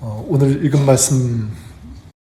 오늘 읽은 말씀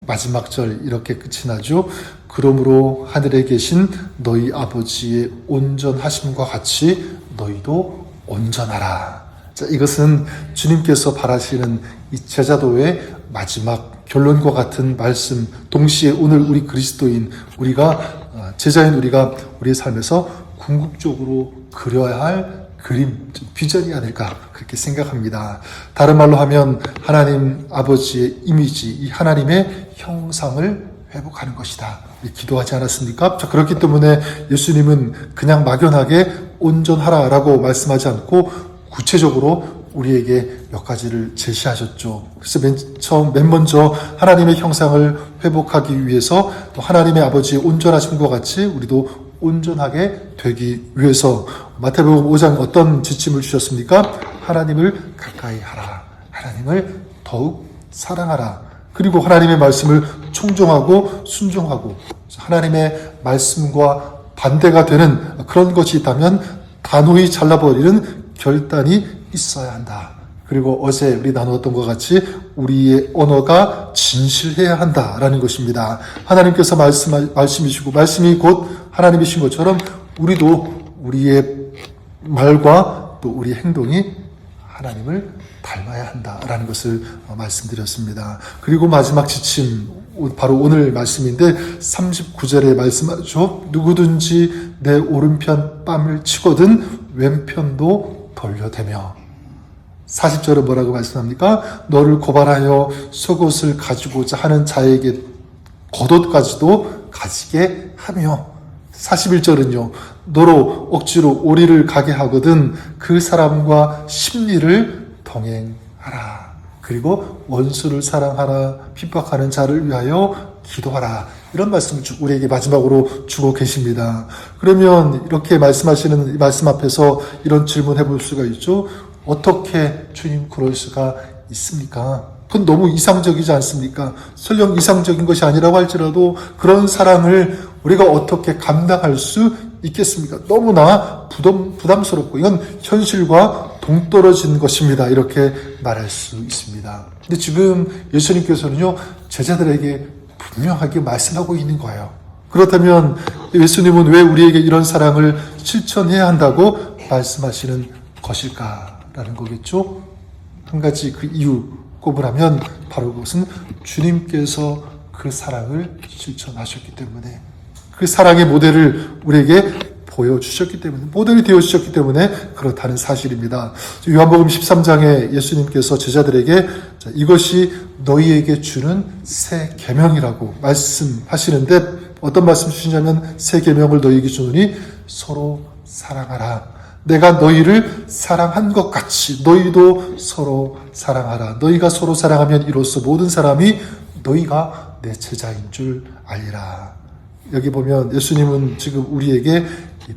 마지막 절 이렇게 끝이 나죠. 그러므로 하늘에 계신 너희 아버지의 온전하심과 같이 너희도 온전하라. 자, 이것은 주님께서 바라시는 이 제자도의 마지막 결론과 같은 말씀, 동시에 오늘 우리 그리스도인 우리가 제자인 우리가 우리의 삶에서 궁극적으로 그려야 할 그림, 비전이 아닐까 그렇게 생각합니다. 다른 말로 하면 하나님 아버지의 이미지, 이 하나님의 형상을 회복하는 것이다. 기도하지 않았습니까? 자, 그렇기 때문에 예수님은 그냥 막연하게 온전하라라고 말씀하지 않고 구체적으로 우리에게 몇 가지를 제시하셨죠. 그래서 맨 먼저 하나님의 형상을 회복하기 위해서 또 하나님의 아버지의 온전하심과 같이 우리도 온전하게 되기 위해서 마태복음 5장 어떤 지침을 주셨습니까? 하나님을 가까이 하라. 하나님을 더욱 사랑하라. 그리고 하나님의 말씀을 충정하고 순종하고 하나님의 말씀과 반대가 되는 그런 것이 있다면 단호히 잘라버리는 결단이 있어야 한다. 그리고 어제 우리 나누었던 것 같이 우리의 언어가 진실해야 한다라는 것입니다. 하나님께서 말씀이시고 말씀이 곧 하나님이신 것처럼 우리도 우리의 말과 또 우리의 행동이 하나님을 닮아야 한다라는 것을 말씀드렸습니다. 그리고 마지막 지침, 바로 오늘 말씀인데 39절에 말씀하죠. 누구든지 내 오른편 뺨을 치거든 왼편도 돌려대며. 40절은 뭐라고 말씀합니까? 너를 고발하여 속옷을 가지고자 하는 자에게 겉옷까지도 가지게 하며. 41절은요. 너로 억지로 오리를 가게 하거든 그 사람과 십리를 동행하라. 그리고 원수를 사랑하라. 핍박하는 자를 위하여 기도하라. 이런 말씀을 우리에게 마지막으로 주고 계십니다. 그러면 이렇게 말씀하시는 말씀 앞에서 이런 질문해 볼 수가 있죠. 어떻게 주님 그럴 수가 있습니까? 그건 너무 이상적이지 않습니까? 설령 이상적인 것이 아니라고 할지라도 그런 사랑을 우리가 어떻게 감당할 수 있겠습니까? 너무나 부담스럽고 이건 현실과 동떨어진 것입니다. 이렇게 말할 수 있습니다. 근데 지금 예수님께서는요, 제자들에게 분명하게 말씀하고 있는 거예요. 그렇다면 예수님은 왜 우리에게 이런 사랑을 실천해야 한다고 말씀하시는 것일까라는 거겠죠? 한 가지 그 이유 꼽으라면 바로 그것은 주님께서 그 사랑을 실천하셨기 때문에, 그 사랑의 모델을 우리에게 보여주셨기 때문에, 모델이 되어주셨기 때문에 그렇다는 사실입니다. 요한복음 13장에 예수님께서 제자들에게 이것이 너희에게 주는 새 계명이라고 말씀하시는데, 어떤 말씀 주시냐면 새 계명을 너희에게 주노니 서로 사랑하라. 내가 너희를 사랑한 것 같이 너희도 서로 사랑하라. 너희가 서로 사랑하면 이로써 모든 사람이 너희가 내 제자인 줄 알리라. 여기 보면 예수님은 지금 우리에게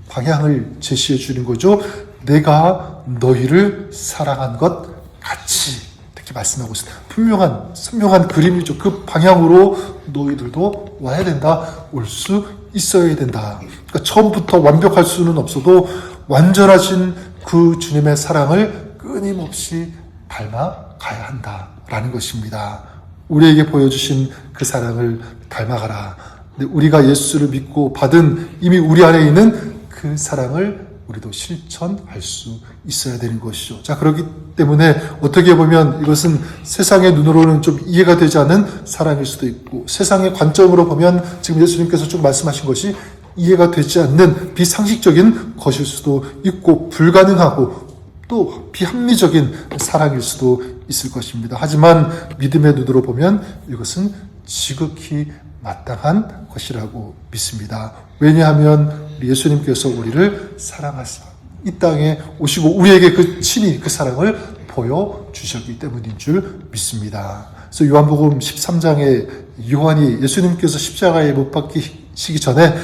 방향을 제시해 주는 거죠. 내가 너희를 사랑한 것 같이 이렇게 말씀하고 있습니다. 선명한 그림이죠. 그 방향으로 너희들도 와야 된다. 올 수 있어야 된다. 그러니까 처음부터 완벽할 수는 없어도 완전하신 그 주님의 사랑을 끊임없이 닮아가야 한다라는 것입니다. 우리에게 보여주신 그 사랑을 닮아가라. 근데 우리가 예수를 믿고 받은 이미 우리 안에 있는 그 사랑을 우리도 실천할 수 있어야 되는 것이죠. 자, 그렇기 때문에 어떻게 보면 이것은 세상의 눈으로는 좀 이해가 되지 않는 사랑일 수도 있고, 세상의 관점으로 보면 지금 예수님께서 쭉 말씀하신 것이 이해가 되지 않는 비상식적인 것일 수도 있고, 불가능하고 또 비합리적인 사랑일 수도 있을 것입니다. 하지만 믿음의 눈으로 보면 이것은 지극히 마땅한 것이라고 믿습니다. 왜냐하면 예수님께서 우리를 사랑하사 이 땅에 오시고 우리에게 친히 그 사랑을 보여주셨기 때문인 줄 믿습니다. 그래서 요한복음 13장에 요한이 예수님께서 십자가에 못 박히시기 전에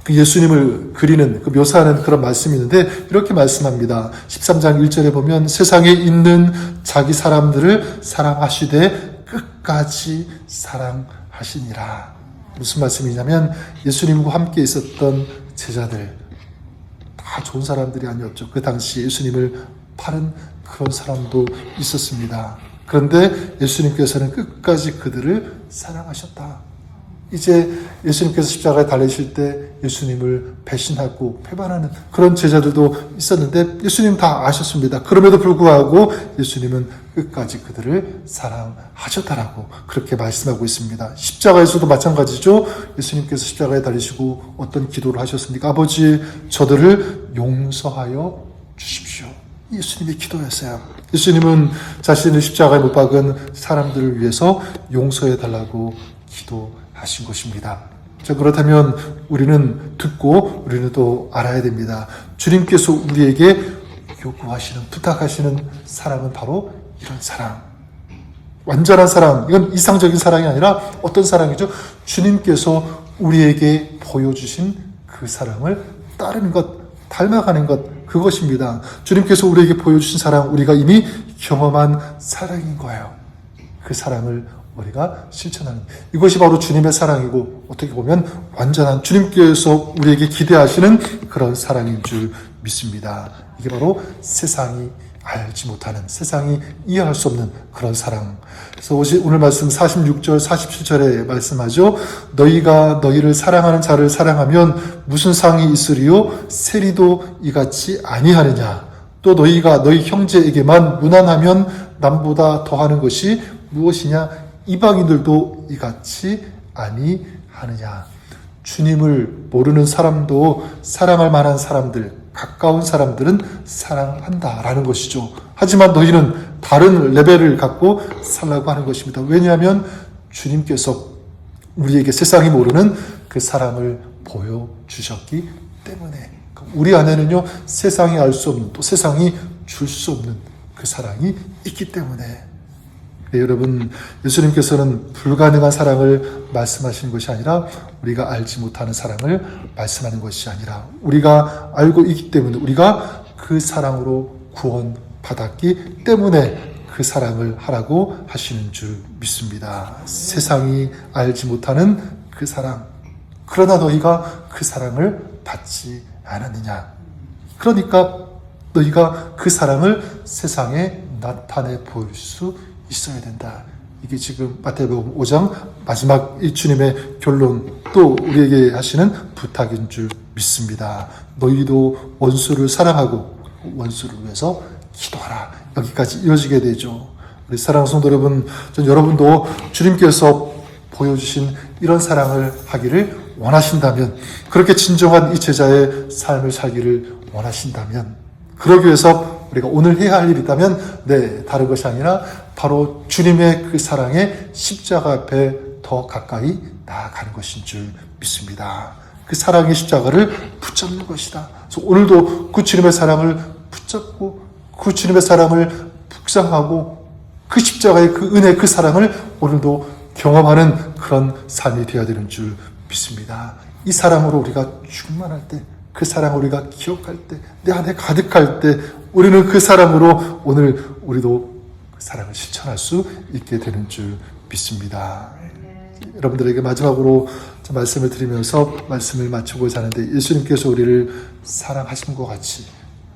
그 예수님을 그리는, 그 묘사하는 그런 말씀이 있는데 이렇게 말씀합니다. 13장 1절에 보면 세상에 있는 자기 사람들을 사랑하시되 끝까지 사랑하시니라. 무슨 말씀이냐면 예수님과 함께 있었던 제자들 다 좋은 사람들이 아니었죠. 그 당시 예수님을 파는 그런 사람도 있었습니다. 그런데 예수님께서는 끝까지 그들을 사랑하셨다. 이제 예수님께서 십자가에 달리실 때 예수님을 배신하고 배반하는 그런 제자들도 있었는데 예수님 다 아셨습니다. 그럼에도 불구하고 예수님은 끝까지 그들을 사랑하셨다라고 그렇게 말씀하고 있습니다. 십자가에서도 마찬가지죠. 예수님께서 십자가에 달리시고 어떤 기도를 하셨습니까? 아버지, 저들을 용서하여 주십시오. 예수님의 기도였어요. 예수님은 자신을 십자가에 못 박은 사람들을 위해서 용서해 달라고 기도하신 것입니다. 자, 그렇다면 우리는 듣고 우리는 또 알아야 됩니다. 주님께서 우리에게 요구하시는, 부탁하시는 사랑은 바로 이런 사랑. 완전한 사랑. 이건 이상적인 사랑이 아니라 어떤 사랑이죠? 주님께서 우리에게 보여주신 그 사랑을 따르는 것, 닮아가는 것, 그것입니다. 주님께서 우리에게 보여주신 사랑, 우리가 이미 경험한 사랑인 거예요. 그 사랑을 우리가 실천하는, 이것이 바로 주님의 사랑이고 어떻게 보면 완전한 주님께서 우리에게 기대하시는 그런 사랑인 줄 믿습니다. 이게 바로 세상이 알지 못하는, 세상이 이해할 수 없는 그런 사랑. 그래서 오늘 말씀 46절 47절에 말씀하죠. 너희가 너희를 사랑하는 자를 사랑하면 무슨 상이 있으리요? 세리도 이같이 아니하느냐. 또 너희가 너희 형제에게만 무난하면 남보다 더하는 것이 무엇이냐? 이방인들도 이같이 아니하느냐. 주님을 모르는 사람도 사랑할 만한 사람들, 가까운 사람들은 사랑한다라는 것이죠. 하지만 너희는 다른 레벨을 갖고 살라고 하는 것입니다. 왜냐하면 주님께서 우리에게 세상이 모르는 그 사랑을 보여주셨기 때문에, 우리 안에는요 세상이 알 수 없는, 또 세상이 줄 수 없는 그 사랑이 있기 때문에. 네, 여러분, 예수님께서는 불가능한 사랑을 말씀하시는 것이 아니라 우리가 알지 못하는 사랑을 말씀하는 것이 아니라 우리가 알고 있기 때문에, 우리가 그 사랑으로 구원받았기 때문에 그 사랑을 하라고 하시는 줄 믿습니다. 세상이 알지 못하는 그 사랑, 그러나 너희가 그 사랑을 받지 않았느냐. 그러니까 너희가 그 사랑을 세상에 나타내 보일 수 있어야 된다. 이게 지금 마태복음 5장 마지막 이 주님의 결론, 또 우리에게 하시는 부탁인 줄 믿습니다. 너희도 원수를 사랑하고 원수를 위해서 기도하라. 여기까지 이어지게 되죠. 우리 사랑하는 성도 여러분, 전 여러분도 주님께서 보여주신 이런 사랑을 하기를 원하신다면, 그렇게 진정한 이 제자의 삶을 살기를 원하신다면, 그러기 위해서 우리가 오늘 해야 할 일이 있다면, 네, 다른 것이 아니라 바로 주님의 그 사랑의 십자가 앞에 더 가까이 나아가는 것인 줄 믿습니다. 그 사랑의 십자가를 붙잡는 것이다. 그래서 오늘도 그 주님의 사랑을 붙잡고 그 주님의 사랑을 묵상하고 그 십자가의 그 은혜, 그 사랑을 오늘도 경험하는 그런 삶이 되어야 되는 줄 믿습니다. 이 사랑으로 우리가 충만할 때, 그 사랑을 우리가 기억할 때, 내 안에 가득할 때, 우리는 그 사랑으로 오늘 우리도 그 사랑을 실천할 수 있게 되는 줄 믿습니다. 여러분들에게 마지막으로 말씀을 드리면서 말씀을 마치고자 하는데, 예수님께서 우리를 사랑하신 것 같이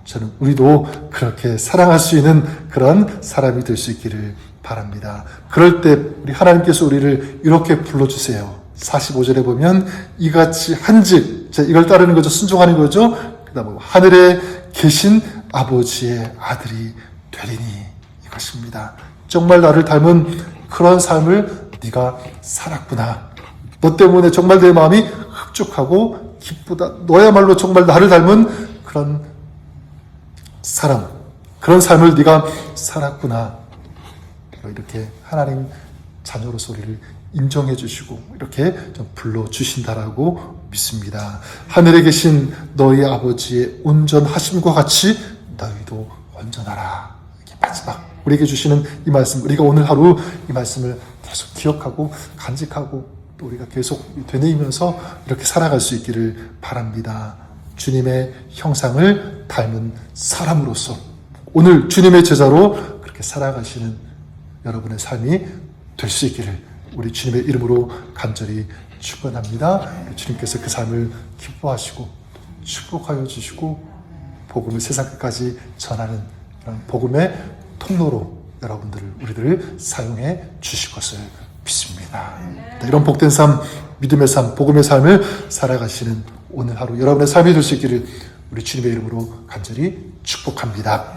저는 우리도 그렇게 사랑할 수 있는 그런 사람이 될 수 있기를 바랍니다. 그럴 때 우리 하나님께서 우리를 이렇게 불러주세요. 45절에 보면 이같이 한즉, 이걸 따르는 거죠. 순종하는 거죠. 그 다음에 하늘에 계신 아버지의 아들이 되리니, 이것입니다. 정말 나를 닮은 그런 삶을 네가 살았구나. 너 때문에 정말 내 마음이 흡족하고 기쁘다. 너야말로 정말 나를 닮은 그런 사람, 그런 삶을 네가 살았구나. 이렇게 하나님 자녀로서 우리를 인정해 주시고 이렇게 좀 불러주신다라고 믿습니다. 하늘에 계신 너희 아버지의 온전하심과 같이 너희도 온전하라. 이렇게 마지막 우리에게 주시는 이 말씀, 우리가 오늘 하루 이 말씀을 계속 기억하고 간직하고 또 우리가 계속 되뇌이면서 이렇게 살아갈 수 있기를 바랍니다. 주님의 형상을 닮은 사람으로서 오늘 주님의 제자로 그렇게 살아가시는 여러분의 삶이 될 수 있기를 우리 주님의 이름으로 간절히 축원합니다. 주님께서 그 삶을 기뻐하시고 축복하여 주시고 복음을 세상 끝까지 전하는 그런 복음의 통로로 여러분들을 우리들을 사용해 주실 것을 믿습니다. 이런 복된 삶, 믿음의 삶, 복음의 삶을 살아가시는 오늘 하루 여러분의 삶이 될 수 있기를 우리 주님의 이름으로 간절히 축복합니다.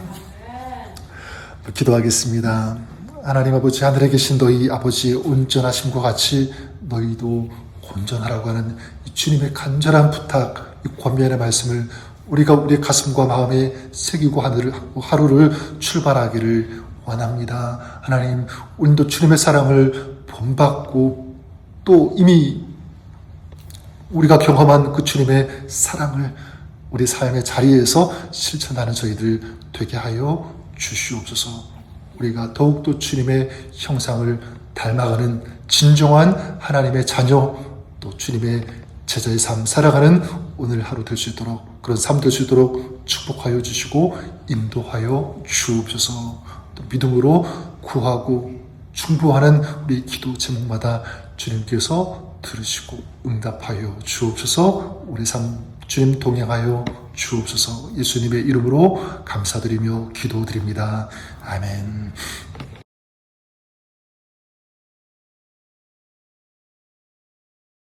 기도하겠습니다. 하나님 아버지, 하늘에 계신 너희 아버지의 온전하심과 같이 너희도 온전하라고 하는 이 주님의 간절한 부탁, 이 권면의 말씀을 우리가 우리의 가슴과 마음에 새기고 하루를 출발하기를 원합니다. 하나님, 우리도 주님의 사랑을 본받고 또 이미 우리가 경험한 그 주님의 사랑을 우리 삶의 자리에서 실천하는 저희들 되게 하여 주시옵소서. 우리가 더욱더 주님의 형상을 닮아가는 진정한 하나님의 자녀, 또 주님의 제자의 삶 살아가는 오늘 하루 될 수 있도록, 그런 삶 될 수 있도록 축복하여 주시고 인도하여 주옵소서. 또 믿음으로 구하고 충고하는 우리 기도 제목마다 주님께서 들으시고 응답하여 주옵소서. 우리 삶 주님 동행하여 주옵소서. 예수님의 이름으로 감사드리며 기도드립니다. 아멘.